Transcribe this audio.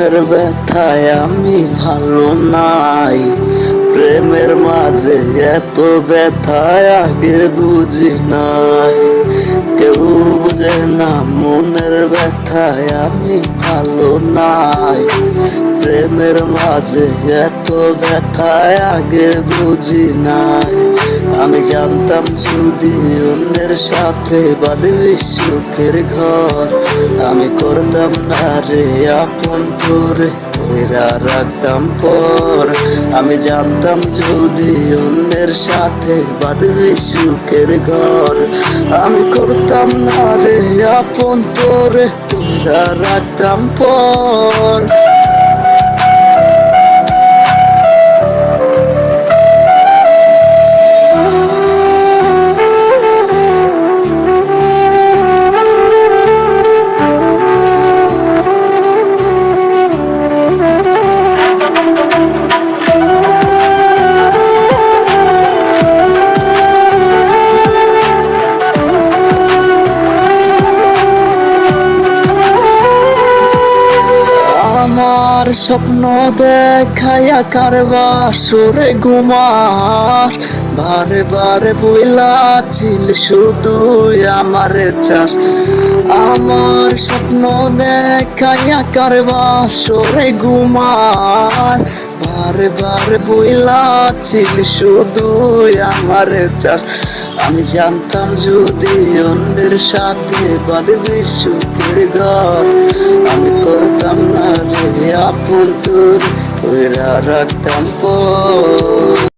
মনের ব্যথায় আমি ভালো নাই, প্রেমের মাঝে এত ব্যথায় আগে বুঝি নাই। কেউ বুঝে না মনের ব্যথায় আমি ভালো নাই, প্রেমের মাঝে এত ব্যথায় আগে বুঝি নাই। আমি জানতাম যদি অন্যের সাথে বাঁধবি সুখের ঘর, আমি করতাম না রে আপন তোরে কইরা রাখতাম পর। আমি জানতাম যদি অন্যের সাথে বাঁধবি সুখের ঘর, আমি করতাম না রে আপন তোরে কইরা রাখতাম পর। আমার স্বপ্ন দেখাইয়া কারবার সুরে ঘুমাস, বারে বারে বইলাছিল শুধু আমার চাষ। আমার স্বপ্ন দেখাইয়া কারবার সুরে ঘুমাস, বারে বারে বইলাছিল শুধু আমার চাষ। আমি জানতাম যদি অন্যের সাথে বাঁধবি সুখের ঘর, আমি করতাম না রে আপন তোর কইরা রাখতাম পর।